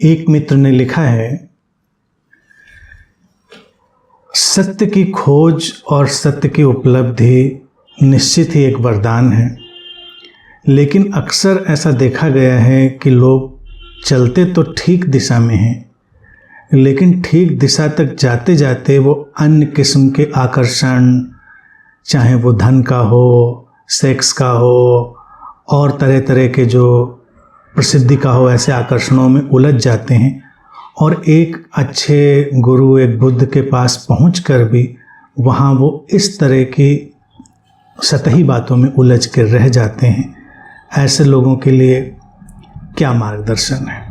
एक मित्र ने लिखा है, सत्य की खोज और सत्य की उपलब्धि निश्चित ही एक वरदान है, लेकिन अक्सर ऐसा देखा गया है कि लोग चलते तो ठीक दिशा में हैं, लेकिन ठीक दिशा तक जाते जाते वो अन्य किस्म के आकर्षण, चाहे वो धन का हो, सेक्स का हो और तरह तरह के जो प्रसिद्धि का हो, ऐसे आकर्षणों में उलझ जाते हैं और एक अच्छे गुरु, एक बुद्ध के पास पहुंचकर भी वहाँ वो इस तरह की सतही बातों में उलझ कर रह जाते हैं। ऐसे लोगों के लिए क्या मार्गदर्शन है?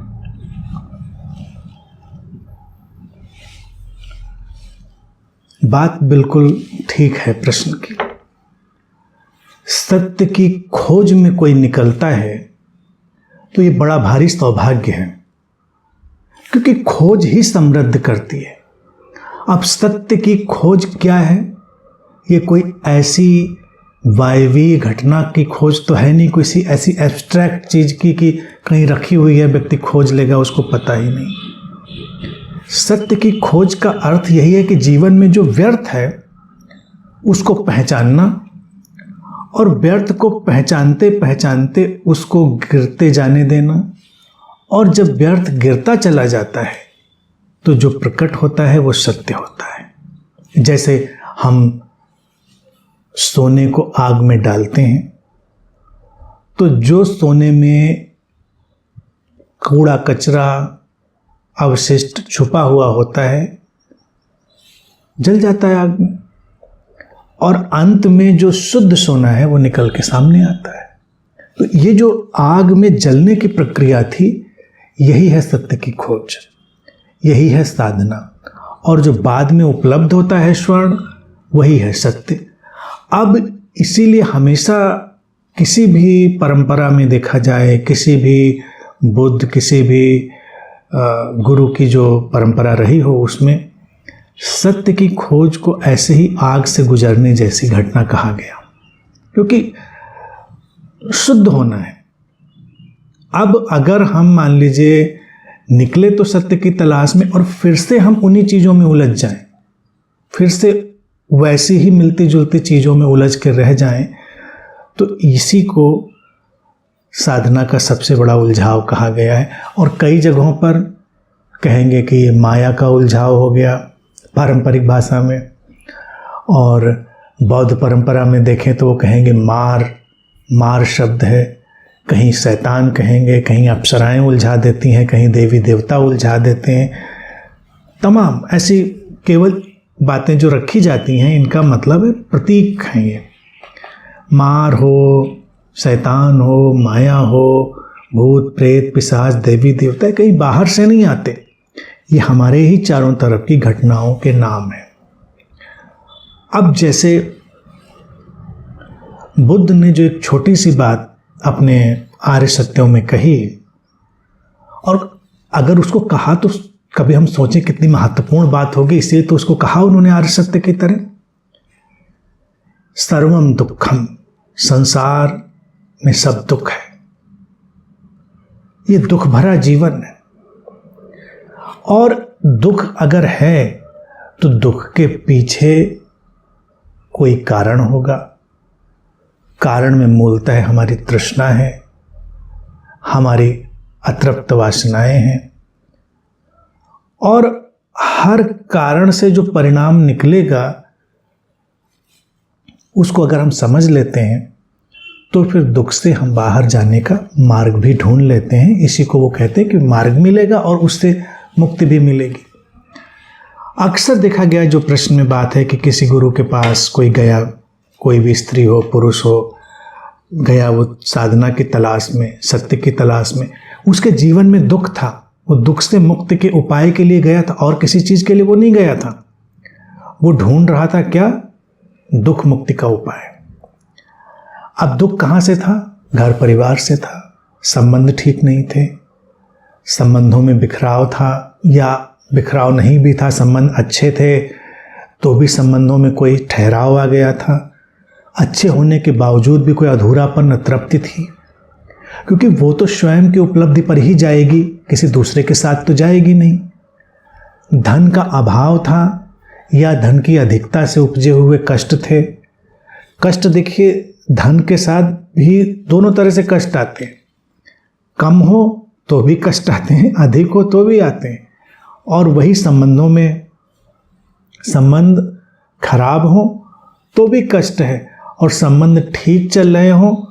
बात बिल्कुल ठीक है प्रश्न की। सत्य की खोज में कोई निकलता है तो ये बड़ा भारी सौभाग्य है, क्योंकि खोज ही समृद्ध करती है। अब सत्य की खोज क्या है? ये कोई ऐसी वायवीय घटना की खोज तो है नहीं, किसी ऐसी एब्स्ट्रैक्ट चीज़ की कि कहीं रखी हुई है, व्यक्ति खोज लेगा, उसको पता ही नहीं। सत्य की खोज का अर्थ यही है कि जीवन में जो व्यर्थ है उसको पहचानना और व्यर्थ को पहचानते पहचानते उसको गिरते जाने देना, और जब व्यर्थ गिरता चला जाता है तो जो प्रकट होता है वो सत्य होता है। जैसे हम सोने को आग में डालते हैं तो जो सोने में कूड़ा कचरा अवशिष्ट छुपा हुआ होता है जल जाता है आग में, और अंत में जो शुद्ध सोना है वो निकल के सामने आता है। तो ये जो आग में जलने की प्रक्रिया थी, यही है सत्य की खोज, यही है साधना, और जो बाद में उपलब्ध होता है स्वर्ण, वही है सत्य। अब इसीलिए हमेशा किसी भी परंपरा में देखा जाए, किसी भी बुद्ध, किसी भी गुरु की जो परंपरा रही हो, उसमें सत्य की खोज को ऐसे ही आग से गुजरने जैसी घटना कहा गया, क्योंकि शुद्ध होना है। अब अगर हम मान लीजिए निकले तो सत्य की तलाश में और फिर से हम उन्हीं चीज़ों में उलझ जाएं, फिर से वैसी ही मिलती जुलती चीज़ों में उलझ कर रह जाएं, तो इसी को साधना का सबसे बड़ा उलझाव कहा गया है। और कई जगहों पर कहेंगे कि ये माया का उलझाव हो गया पारंपरिक भाषा में, और बौद्ध परंपरा में देखें तो वो कहेंगे मार शब्द है, कहीं शैतान कहेंगे, कहीं अप्सराएं उलझा देती हैं, कहीं देवी देवता उलझा देते हैं। तमाम ऐसी केवल बातें जो रखी जाती हैं, इनका मतलब है प्रतीक हैं। ये मार हो, शैतान हो, माया हो, भूत प्रेत पिशाच देवी देवता कहीं बाहर से नहीं आते, ये हमारे ही चारों तरफ की घटनाओं के नाम हैं। अब जैसे बुद्ध ने जो एक छोटी सी बात अपने आर्य सत्यों में कही, और अगर उसको कहा तो कभी हम सोचें कितनी महत्वपूर्ण बात होगी, इसलिए तो उसको कहा उन्होंने आर्य सत्य की तरह, सर्वम दुखम, संसार में सब दुख है, ये दुख भरा जीवन है। और दुख अगर है तो दुख के पीछे कोई कारण होगा। कारण में मूलतः हमारी तृष्णा है, हमारी अतृप्त वासनाएं हैं, और हर कारण से जो परिणाम निकलेगा उसको अगर हम समझ लेते हैं तो फिर दुख से हम बाहर जाने का मार्ग भी ढूंढ लेते हैं। इसी को वो कहते हैं कि मार्ग मिलेगा और उससे मुक्ति भी मिलेगी। अक्सर देखा गया जो प्रश्न में बात है कि किसी गुरु के पास कोई गया, कोई भी स्त्री हो पुरुष हो, गया वो साधना की तलाश में, सत्य की तलाश में, उसके जीवन में दुख था, वो दुख से मुक्ति के उपाय के लिए गया था और किसी चीज़ के लिए वो नहीं गया था। वो ढूंढ रहा था क्या? दुख मुक्ति का उपाय। अब दुख कहाँ से था? घर परिवार से था, संबंध ठीक नहीं थे, संबंधों में बिखराव था, या बिखराव नहीं भी था, संबंध अच्छे थे तो भी संबंधों में कोई ठहराव आ गया था, अच्छे होने के बावजूद भी कोई अधूरापन, अतृप्ति थी, क्योंकि वो तो स्वयं की उपलब्धि पर ही जाएगी किसी दूसरे के साथ तो जाएगी नहीं। धन का अभाव था या धन की अधिकता से उपजे हुए कष्ट थे। कष्ट देखिए, धन के साथ भी दोनों तरह से कष्ट आते हैं। कम हो तो भी कष्ट आते हैं, अधिक हो तो भी आते हैं। और वही संबंधों में संबंध खराब हो तो भी कष्ट है, और संबंध ठीक चल रहे हो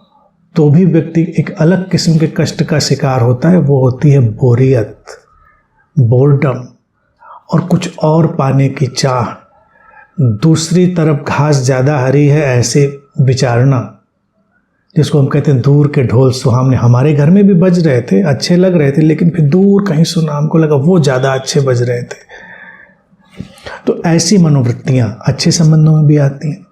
तो भी व्यक्ति एक अलग किस्म के कष्ट का शिकार होता है। वो होती है बोरियत, बोर्डम, और कुछ और पाने की चाह। दूसरी तरफ घास ज़्यादा हरी है ऐसे विचारना, जिसको हम कहते हैं दूर के ढोल सुहावने। हमारे घर में भी बज रहे थे, अच्छे लग रहे थे, लेकिन फिर दूर कहीं सुना, हमको लगा वो ज़्यादा अच्छे बज रहे थे। तो ऐसी मनोवृत्तियाँ अच्छे संबंधों में भी आती हैं।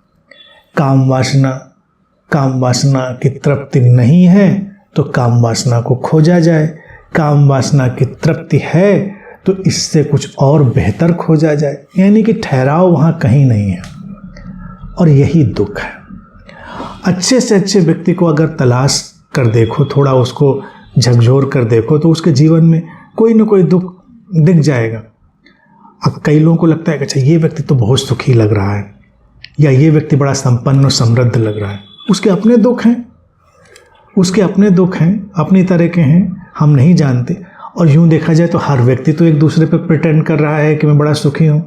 काम वासना की तृप्ति नहीं है तो काम वासना को खोजा जाए, काम वासना की तृप्ति है तो इससे कुछ और बेहतर खोजा जाए। यानी कि ठहराव वहाँ कहीं नहीं है, और यही दुख है। अच्छे से अच्छे व्यक्ति को अगर तलाश कर देखो, थोड़ा उसको झकझोर कर देखो, तो उसके जीवन में कोई ना कोई दुख दिख जाएगा। अब कई लोगों को लगता है कि अच्छा ये व्यक्ति तो बहुत सुखी लग रहा है, या ये व्यक्ति बड़ा संपन्न और समृद्ध लग रहा है। उसके अपने दुख हैं, अपनी तरह के हैं, हम नहीं जानते। और यूँ देखा जाए तो हर व्यक्ति तो एक दूसरे पर प्रिटेंड कर रहा है कि मैं बड़ा सुखी हूँ।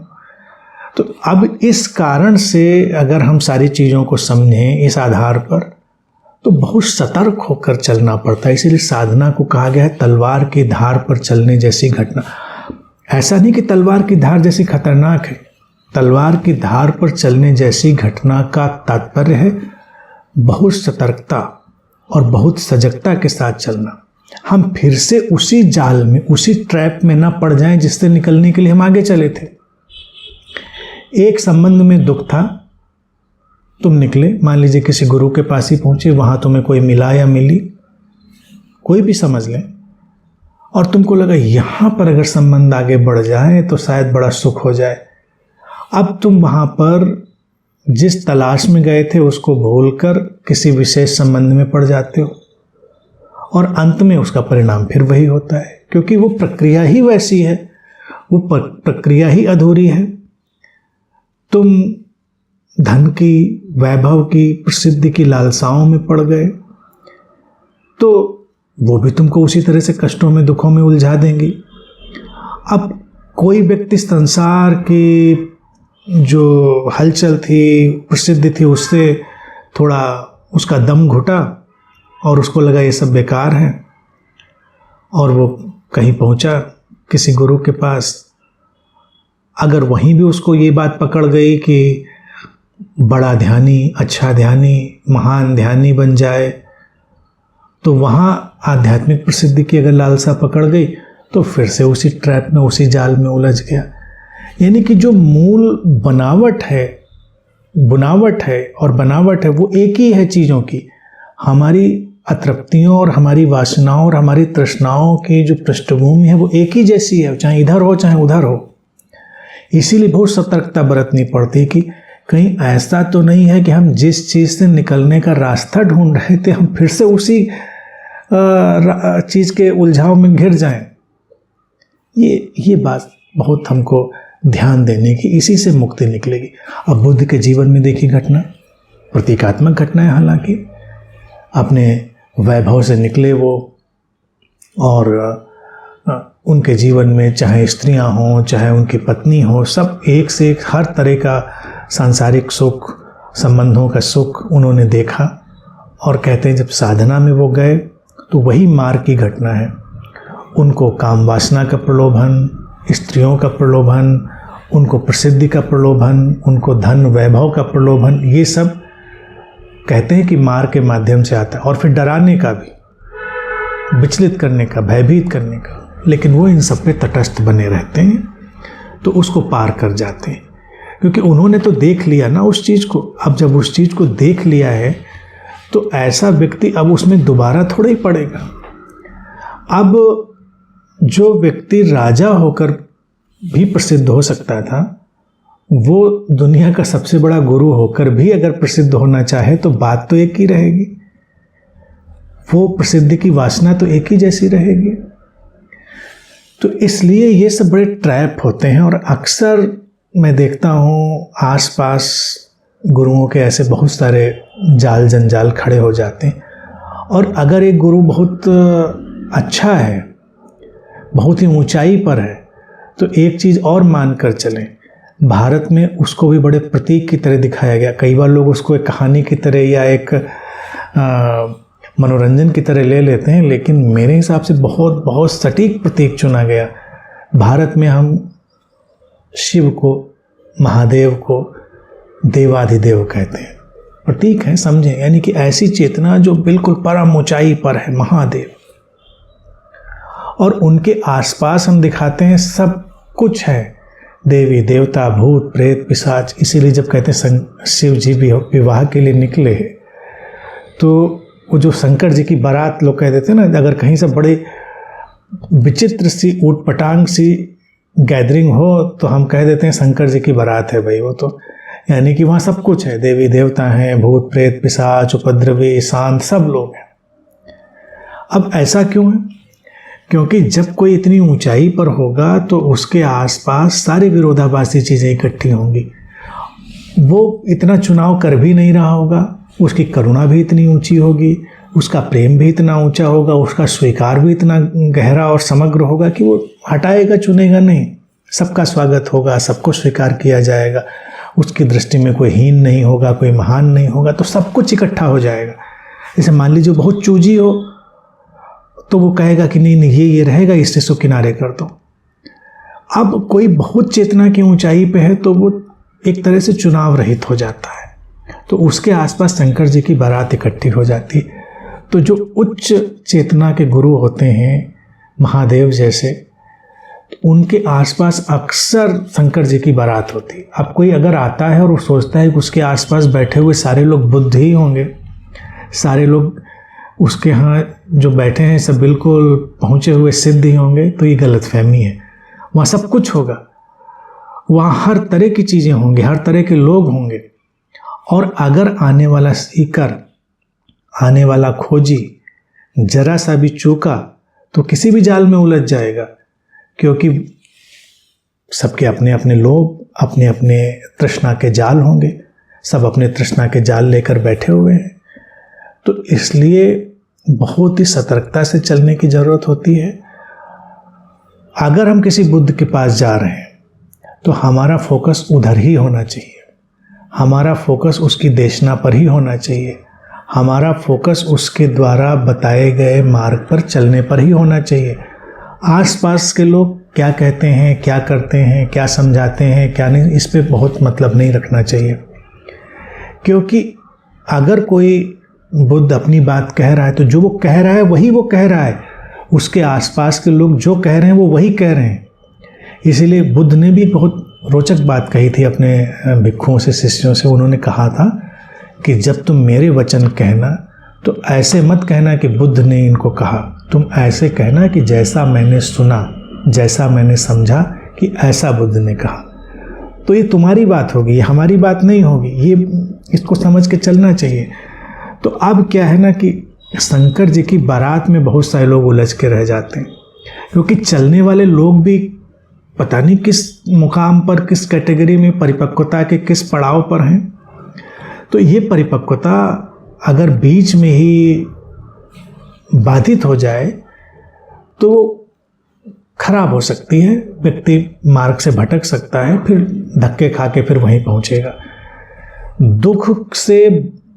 तो अब इस कारण से अगर हम सारी चीज़ों को समझें इस आधार पर, तो बहुत सतर्क होकर चलना पड़ता है। इसीलिए साधना को कहा गया है तलवार की धार पर चलने जैसी घटना। ऐसा नहीं कि तलवार की धार जैसी खतरनाक है, तलवार की धार पर चलने जैसी घटना का तात्पर्य है बहुत सतर्कता और बहुत सजगता के साथ चलना। हम फिर से उसी जाल में, उसी ट्रैप में ना पड़ जाएं जिससे निकलने के लिए हम आगे चले थे। एक संबंध में दुख था, तुम निकले, मान लीजिए किसी गुरु के पास ही पहुंचे, वहां तुम्हें कोई मिला या मिली, कोई भी समझ लें, और तुमको लगा यहां पर अगर संबंध आगे बढ़ जाए तो शायद बड़ा सुख हो जाए। अब तुम वहां पर जिस तलाश में गए थे उसको भूलकर किसी विशेष संबंध में पड़ जाते हो, और अंत में उसका परिणाम फिर वही होता है, क्योंकि वो प्रक्रिया ही वैसी है, वो प्रक्रिया ही अधूरी है। तुम धन की, वैभव की, प्रसिद्धि की लालसाओं में पड़ गए तो वो भी तुमको उसी तरह से कष्टों में, दुखों में उलझा देंगी। अब कोई व्यक्ति संसार की जो हलचल थी, प्रसिद्धि थी, उससे थोड़ा उसका दम घुटा और उसको लगा ये सब बेकार है, और वो कहीं पहुंचा किसी गुरु के पास। अगर वहीं भी उसको ये बात पकड़ गई कि बड़ा ध्यानी, अच्छा ध्यानी, महान ध्यानी बन जाए, तो वहाँ आध्यात्मिक प्रसिद्धि की अगर लालसा पकड़ गई तो फिर से उसी ट्रैप में, उसी जाल में उलझ गया। यानी कि जो मूल बुनावट है और बनावट है वो एक ही है चीज़ों की। हमारी अतृप्तियों और हमारी वासनाओं और हमारी तृष्णाओं की जो पृष्ठभूमि है वो एक ही जैसी है, चाहे इधर हो चाहे उधर हो। इसीलिए बहुत सतर्कता बरतनी पड़ती है कि कहीं ऐसा तो नहीं है कि हम जिस चीज़ से निकलने का रास्ता ढूंढ रहे थे हम फिर से उसी चीज़ के उलझाव में घिर जाएं। ये बात बहुत हमको ध्यान देने की, इसी से मुक्ति निकलेगी। अब बुद्ध के जीवन में देखी घटना प्रतीकात्मक घटना है, हालांकि अपने वैभव से निकले वो, और उनके जीवन में चाहे स्त्रियां हों चाहे उनकी पत्नी हो, सब एक से एक हर तरह का सांसारिक सुख, संबंधों का सुख उन्होंने देखा। और कहते हैं जब साधना में वो गए तो वही मार्ग की घटना है। उनको काम वासना का प्रलोभन, स्त्रियों का प्रलोभन, उनको प्रसिद्धि का प्रलोभन, उनको धन वैभव का प्रलोभन, ये सब कहते हैं कि मार के माध्यम से आता है, और फिर डराने का भी, विचलित करने का, भयभीत करने का। लेकिन वो इन सब पे तटस्थ बने रहते हैं तो उसको पार कर जाते हैं, क्योंकि उन्होंने तो देख लिया ना उस चीज़ को। अब जब उस चीज़ को देख लिया है तो ऐसा व्यक्ति अब उसमें दोबारा थोड़ा ही पड़ेगा। अब जो व्यक्ति राजा होकर भी प्रसिद्ध हो सकता था, वो दुनिया का सबसे बड़ा गुरु होकर भी अगर प्रसिद्ध होना चाहे तो बात तो एक ही रहेगी, वो प्रसिद्धि की वासना तो एक ही जैसी रहेगी। तो इसलिए ये सब बड़े ट्रैप होते हैं। और अक्सर मैं देखता हूँ आसपास गुरुओं के ऐसे बहुत सारे जाल जंजाल खड़े हो जाते हैं। और अगर एक गुरु बहुत अच्छा है, बहुत ही ऊंचाई पर है, तो एक चीज़ और मान कर चलें, भारत में उसको भी बड़े प्रतीक की तरह दिखाया गया। कई बार लोग उसको एक कहानी की तरह या एक मनोरंजन की तरह ले लेते हैं, लेकिन मेरे हिसाब से बहुत बहुत सटीक प्रतीक चुना गया। भारत में हम शिव को, महादेव को देवाधिदेव कहते हैं, प्रतीक है, समझें। यानी कि ऐसी चेतना जो बिल्कुल परम ऊंचाई पर है, महादेव। और उनके आसपास हम दिखाते हैं सब कुछ है, देवी देवता भूत प्रेत पिशाच। इसीलिए जब कहते हैं शिव जी भी विवाह के लिए निकले, तो वो जो शंकर जी की बारात लोग कह देते हैं ना, अगर कहीं से बड़े विचित्र सी ऊट पटांग सी गैदरिंग हो तो हम कह देते हैं शंकर जी की बारात है भाई वो तो। यानी कि वहाँ सब कुछ है, देवी देवता हैं, भूत प्रेत पिशाच उपद्रवी शांत सब लोग हैं। अब ऐसा क्यों है? क्योंकि जब कोई इतनी ऊंचाई पर होगा तो उसके आसपास सारी विरोधाभासी चीज़ें इकट्ठी होंगी। वो इतना चुनाव कर भी नहीं रहा होगा, उसकी करुणा भी इतनी ऊंची होगी, उसका प्रेम भी इतना ऊंचा होगा, उसका स्वीकार भी इतना गहरा और समग्र होगा कि वो हटाएगा चुनेगा नहीं, सबका स्वागत होगा, सबको स्वीकार किया जाएगा। उसकी दृष्टि में कोई हीन नहीं होगा, कोई महान नहीं होगा, तो सब कुछ इकट्ठा हो जाएगा। जैसे मान लीजिए बहुत चूजी हो तो वो कहेगा कि नहीं नहीं ये रहेगा, इस चीज़ को किनारे कर दो। अब कोई बहुत चेतना की ऊंचाई पे है तो वो एक तरह से चुनाव रहित हो जाता है, तो उसके आसपास शंकर जी की बारात इकट्ठी हो जाती है। तो जो उच्च चेतना के गुरु होते हैं महादेव जैसे, उनके आसपास अक्सर शंकर जी की बारात होती है। अब कोई अगर आता है और वो सोचता है कि उसके आसपास बैठे हुए सारे लोग बुद्ध ही होंगे, सारे लोग उसके यहाँ जो बैठे हैं सब बिल्कुल पहुँचे हुए सिद्ध ही होंगे, तो ये गलतफहमी है। वहाँ सब कुछ होगा, वहाँ हर तरह की चीज़ें होंगी, हर तरह के लोग होंगे। और अगर आने वाला सीकर, आने वाला खोजी जरा सा भी चूका तो किसी भी जाल में उलझ जाएगा, क्योंकि सबके अपने अपने लोग, अपने अपने तृष्णा के जाल होंगे, सब अपने तृष्णा के जाल लेकर बैठे हुए हैं। तो इसलिए बहुत ही सतर्कता से चलने की ज़रूरत होती है। अगर हम किसी बुद्ध के पास जा रहे हैं तो हमारा फोकस उधर ही होना चाहिए, हमारा फोकस उसकी देशना पर ही होना चाहिए, हमारा फोकस उसके द्वारा बताए गए मार्ग पर चलने पर ही होना चाहिए। आसपास के लोग क्या कहते हैं, क्या करते हैं, क्या समझाते हैं, क्या नहीं, इस पे बहुत मतलब नहीं रखना चाहिए। क्योंकि अगर कोई बुद्ध अपनी बात कह रहा है तो जो वो कह रहा है वही वो कह रहा है, उसके आसपास के लोग जो कह रहे हैं वो वही कह रहे हैं। इसीलिए बुद्ध ने भी बहुत रोचक बात कही थी अपने भिक्षुओं से, शिष्यों से। उन्होंने कहा था कि जब तुम मेरे वचन कहना तो ऐसे मत कहना कि बुद्ध ने इनको कहा, तुम ऐसे कहना कि जैसा मैंने सुना, जैसा मैंने समझा कि ऐसा बुद्ध ने कहा। तो ये तुम्हारी बात होगी, ये हमारी बात नहीं होगी, ये इसको समझ के चलना चाहिए। तो अब क्या है ना कि शंकर जी की बारात में बहुत सारे लोग उलझ के रह जाते हैं, क्योंकि चलने वाले लोग भी पता नहीं किस मुकाम पर, किस कैटेगरी में, परिपक्वता के किस पड़ाव पर हैं। तो ये परिपक्वता अगर बीच में ही बाधित हो जाए तो खराब हो सकती है, व्यक्ति मार्ग से भटक सकता है, फिर धक्के खा के फिर वहीं पहुंचेगा। दुख से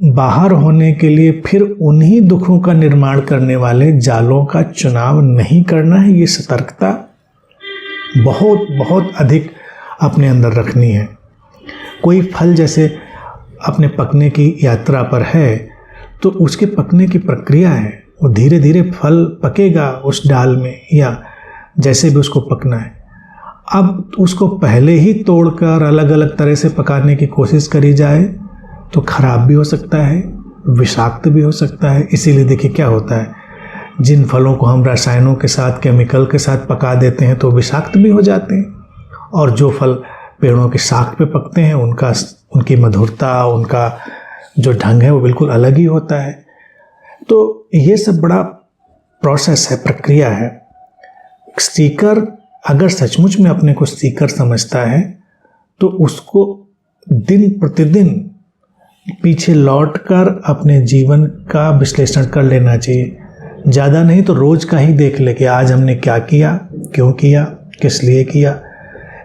बाहर होने के लिए फिर उन्हीं दुखों का निर्माण करने वाले जालों का चुनाव नहीं करना है। ये सतर्कता बहुत बहुत अधिक अपने अंदर रखनी है। कोई फल जैसे अपने पकने की यात्रा पर है तो उसके पकने की प्रक्रिया है, वो धीरे धीरे फल पकेगा उस डाल में, या जैसे भी उसको पकना है। अब उसको पहले ही तोड़कर अलग अलग तरह से पकाने की कोशिश करी जाए तो खराब भी हो सकता है, विषाक्त भी हो सकता है। इसीलिए देखिए क्या होता है, जिन फलों को हम रसायनों के साथ, केमिकल के साथ पका देते हैं तो विषाक्त भी हो जाते हैं, और जो फल पेड़ों की शाख पे पकते हैं उनकी मधुरता, उनका जो ढंग है वो बिल्कुल अलग ही होता है। तो ये सब बड़ा प्रोसेस है, प्रक्रिया है। सीकर अगर सचमुच में अपने को सीकर समझता है तो उसको दिन प्रतिदिन पीछे लौटकर अपने जीवन का विश्लेषण कर लेना चाहिए। ज़्यादा नहीं तो रोज का ही देख ले कि आज हमने क्या किया, क्यों किया, किस लिए किया।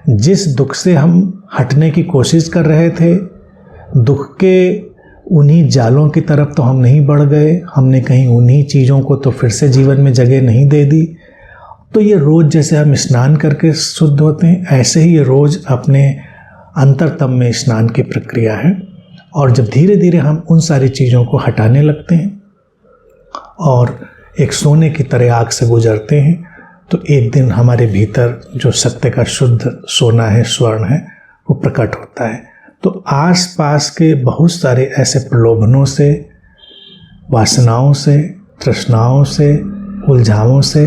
जिस दुख से हम हटने की कोशिश कर रहे थे, दुख के उन्हीं जालों की तरफ तो हम नहीं बढ़ गए, हमने कहीं उन्हीं चीज़ों को तो फिर से जीवन में जगह नहीं दे दी। तो ये रोज़ जैसे हम स्नान करके शुद्ध होते हैं, ऐसे ही ये रोज़ अपने अंतरतम में स्नान की प्रक्रिया है। और जब धीरे धीरे हम उन सारी चीज़ों को हटाने लगते हैं और एक सोने की तरह आग से गुजरते हैं, तो एक दिन हमारे भीतर जो सत्य का शुद्ध सोना है, स्वर्ण है, वो प्रकट होता है। तो आसपास के बहुत सारे ऐसे प्रलोभनों से, वासनाओं से, तृष्णाओं से, उलझावों से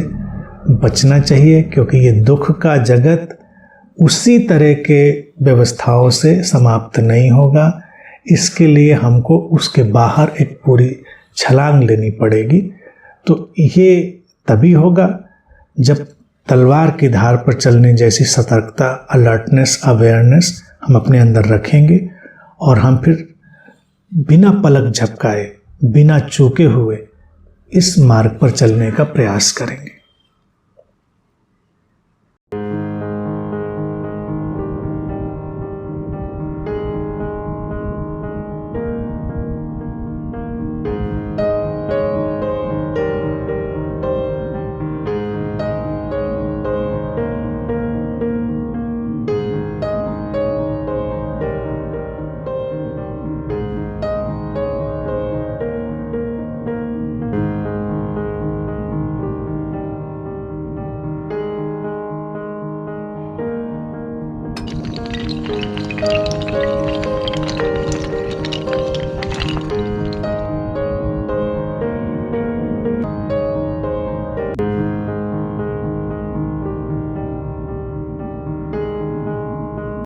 बचना चाहिए, क्योंकि ये दुख का जगत उसी तरह के व्यवस्थाओं से समाप्त नहीं होगा। इसके लिए हमको उसके बाहर एक पूरी छलांग लेनी पड़ेगी। तो ये तभी होगा जब तलवार की धार पर चलने जैसी सतर्कता, अलर्टनेस, अवेयरनेस हम अपने अंदर रखेंगे और हम फिर बिना पलक झपकाए, बिना चूके हुए इस मार्ग पर चलने का प्रयास करेंगे।